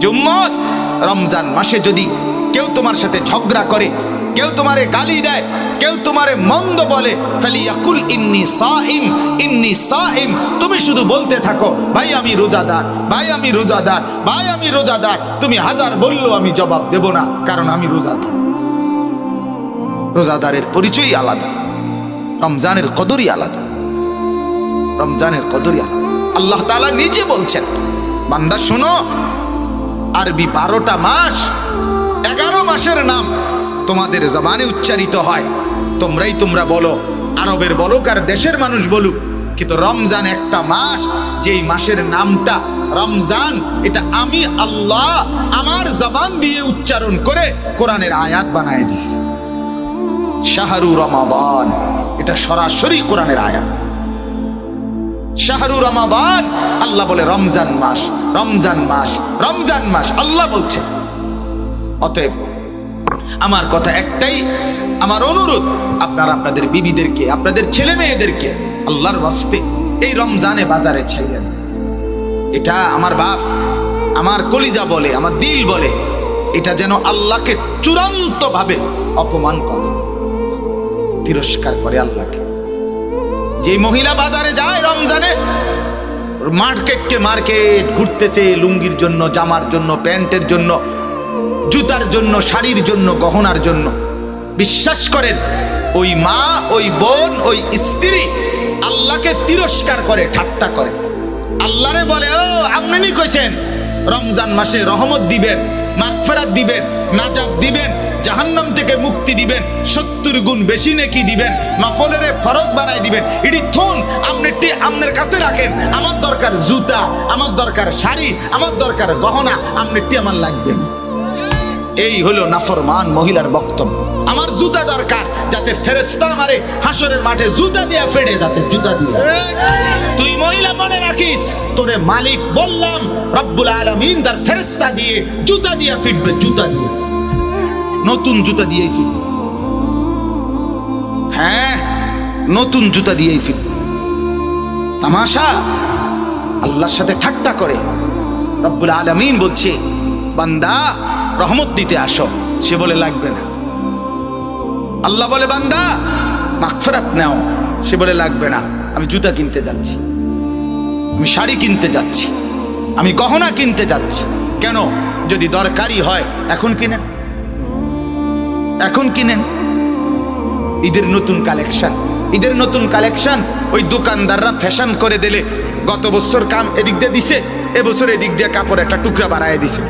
যে উম্মত, রমজান মাসে যদি কেউ তোমার সাথে ঝগড়া করে, কেউ তোমারে গালি দেয়, কেউ তোমারে মন্দ বলে, ফালিয়াকুল ইন্নী সাইম, ইন্নী সাইম। তুমি শুধু বলতে থাকো, ভাই আমি রোজাদার, ভাই আমি রোজাদার, ভাই আমি রোজাদার। তুমি হাজার বললেও আমি জবাব দেব না, কারণ আমি রোজাদার। রোজাদারের পরিচয়ই আলাদা, রমজানের কদরই আলাদা, রমজানের কদরই আলাদা। আল্লাহ তাআলা নিজে বলছেন, বান্দা শোনো, আরবি 12টা মাস, 11 মাসের নাম তোমাদের জবানে উচ্চারিত হয়, তোমরা বলো, আরবের বলুক আর দেশের মানুষ বলুক, কিন্তু রমজান একটা মাস, যেই মাসের নামটা রমজান, এটা আমি আল্লাহ আমার জবান দিয়ে উচ্চারণ করে কোরআনের আয়াত বানায় দিছি। শাহরু রমাদান, এটা সরাসরি কোরআনের আয়াত। শাহরু রমাদান, আল্লাহ বলে রমজান মাস, রমজান মাস, রমজান মাস, আল্লাহ বলছে। অতএব আমার কথা একটাই, আমার অনুরোধ, আপনারা আপনাদের বিবিদেরকে, আপনাদের ছেলে মেয়েদেরকে আল্লাহর ওয়াস্তে এই রমজানে বাজারে ছাইলেন। এটা আমার বাপ, আমার কলিজা বলে, আমার দিল বলে, এটা যেন আল্লাহকে চূড়ান্ত ভাবে অপমান করে, তিরস্কার করে আল্লাহকে। যে মহিলা বাজারে যায় রমজানে, মার্কেটকে মার্কেট ঘুরতেছে, লুঙ্গির জন্য, জামার জন্য, প্যান্টের জন্য, জুতার জন্য, শাড়ির জন্য, গহনার জন্য, বিশ্বাস করেন ওই মা, ওই বোন, ওই স্ত্রী আল্লাহকে তিরস্কার করে, ঠাট্টা করে। আল্লাহরে বলে, ও আপনি কইছেন রমজান মাসে রহমত দিবেন, মাগফিরাত দিবেন, নাজাত দিবেন, জাহান্নাম থেকে মুক্তি দিবেন, 70 গুণ বেশি নেকি দিবেন, নফলের ফরজ বানাই দিবেন। এটি থুন আপনি আপনার কাছে রাখেন। আমার দরকার জুতা, আমার দরকার শাড়ি, আমার দরকার গহনা, আপনি আমার লাগবে না। এই হলো নাফরমান মহিলার বক্তব্য। আমার জুতা দরকার, যাতে ফেরেশতা আমারে হাসরের মাঠে জুতা দিয়ে ফেড়ে, যাতে জুতা দিয়ে। তুই মহিলা মনে রাখিস, তোরে মালিক বললাম রব্বুল আলামিন তার ফেরেশতা দিয়ে জুতা দিয়ে ফিরবে, জুতা দিয়ে, নতুন জুতা দিয়েই ফিরবে। হ্যাঁ, নতুন জুতা দিয়েই ফিরবে। তামাশা, আল্লাহর সাথে ঠাট্টা করে। রব্বুল আলামিন বলছে, বান্দা রহমত দিতে আসো, সে বলে লাগবে না। আল্লাহ বলে, বান্দা মাগফিরাত নাও, সে বলে লাগবে না। আমি জুতা কিনতে যাচ্ছি, আমি শাড়ি কিনতে যাচ্ছি, আমি গহনা কিনতে যাচ্ছি। কেন? যদি দরকারি হয় এখন কিনেন, এখন কিনেন। ঈদের নতুন কালেকশন, ঈদের নতুন কালেকশন ওই দোকানদাররা ফ্যাশন করে দিলে, গত বছর কাম এদিক দিয়ে দিছে, এবছর এদিক দিয়ে কাপড় একটা টুকরা বাড়ায় দিছে।